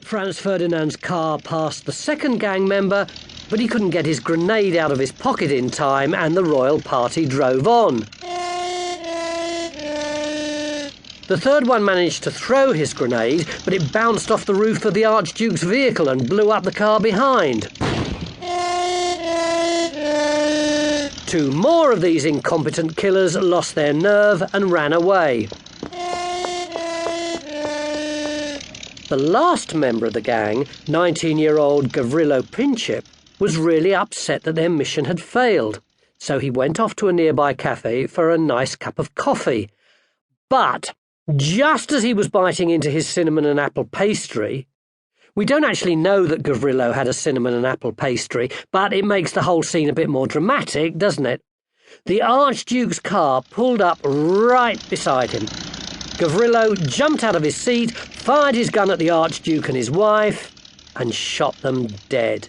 Franz Ferdinand's car passed the second gang member, but he couldn't get his grenade out of his pocket in time, and the royal party drove on. The third one managed to throw his grenade, but it bounced off the roof of the Archduke's vehicle and blew up the car behind. Two more of these incompetent killers lost their nerve and ran away. The last member of the gang, 19-year-old Gavrilo Princip, was really upset that their mission had failed, so he went off to a nearby cafe for a nice cup of coffee. But just as he was biting into his cinnamon and apple pastry— we don't actually know that Gavrilo had a cinnamon and apple pastry, but it makes the whole scene a bit more dramatic, doesn't it? The Archduke's car pulled up right beside him. Gavrilo jumped out of his seat, fired his gun at the Archduke and his wife, and shot them dead.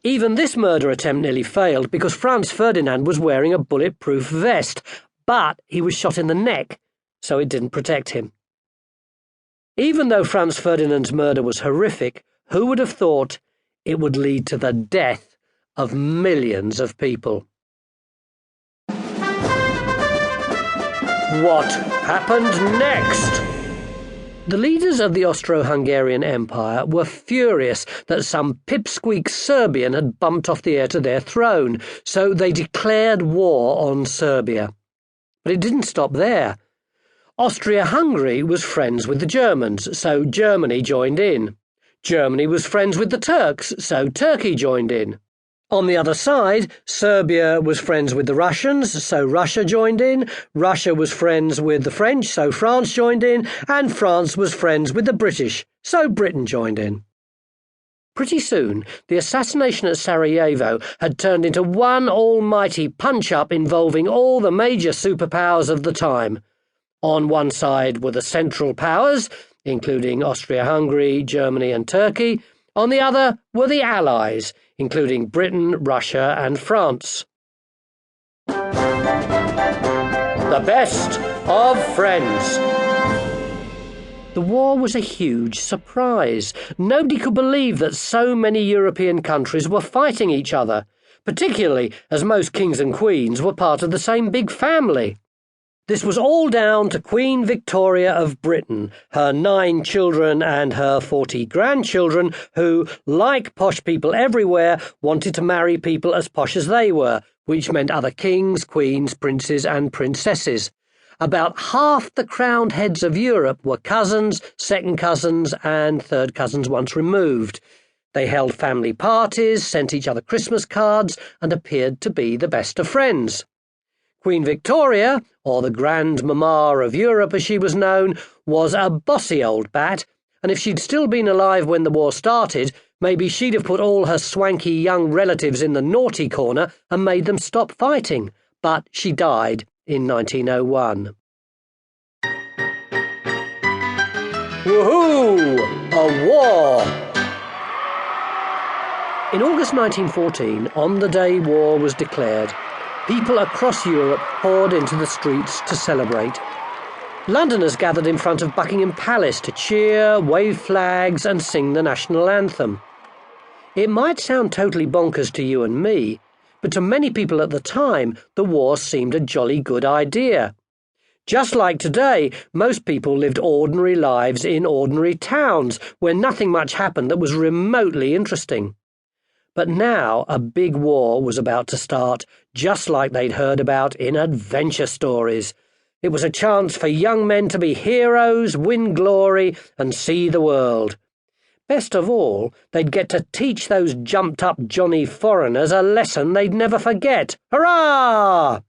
Even this murder attempt nearly failed because Franz Ferdinand was wearing a bulletproof vest, but he was shot in the neck, so it didn't protect him. Even though Franz Ferdinand's murder was horrific, who would have thought it would lead to the death of millions of people? What happened next? The leaders of the Austro-Hungarian Empire were furious that some pipsqueak Serbian had bumped off the heir to their throne, so they declared war on Serbia. But it didn't stop there. Austria-Hungary was friends with the Germans, so Germany joined in. Germany was friends with the Turks, so Turkey joined in. On the other side, Serbia was friends with the Russians, so Russia joined in. Russia was friends with the French, so France joined in. And France was friends with the British, so Britain joined in. Pretty soon, the assassination at Sarajevo had turned into one almighty punch-up involving all the major superpowers of the time. On one side were the Central Powers, including Austria-Hungary, Germany and Turkey. On the other were the Allies, including Britain, Russia and France. The best of friends. The war was a huge surprise. Nobody could believe that so many European countries were fighting each other, particularly as most kings and queens were part of the same big family. This was all down to Queen Victoria of Britain, her 9 children and her 40 grandchildren, who, like posh people everywhere, wanted to marry people as posh as they were, which meant other kings, queens, princes and princesses. About half the crowned heads of Europe were cousins, second cousins and third cousins once removed. They held family parties, sent each other Christmas cards, and appeared to be the best of friends. Queen Victoria, or the Grand Mamma of Europe as she was known, was a bossy old bat, and if she'd still been alive when the war started, maybe she'd have put all her swanky young relatives in the naughty corner and made them stop fighting. But she died in 1901. Woohoo! A war! In August 1914, on the day war was declared, people across Europe poured into the streets to celebrate. Londoners gathered in front of Buckingham Palace to cheer, wave flags and sing the national anthem. It might sound totally bonkers to you and me, but to many people at the time, the war seemed a jolly good idea. Just like today, most people lived ordinary lives in ordinary towns where nothing much happened that was remotely interesting. But now a big war was about to start, just like they'd heard about in adventure stories. It was a chance for young men to be heroes, win glory, and see the world. Best of all, they'd get to teach those jumped-up Johnny foreigners a lesson they'd never forget. Hurrah!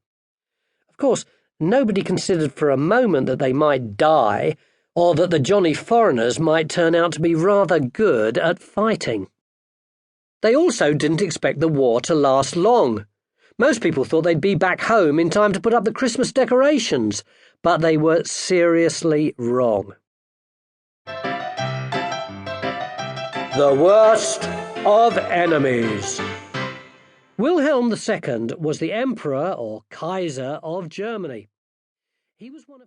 Of course, nobody considered for a moment that they might die, or that the Johnny foreigners might turn out to be rather good at fighting. They also didn't expect the war to last long. Most people thought they'd be back home in time to put up the Christmas decorations, but they were seriously wrong. The worst of enemies. Wilhelm II was the Emperor or Kaiser of Germany. He was one of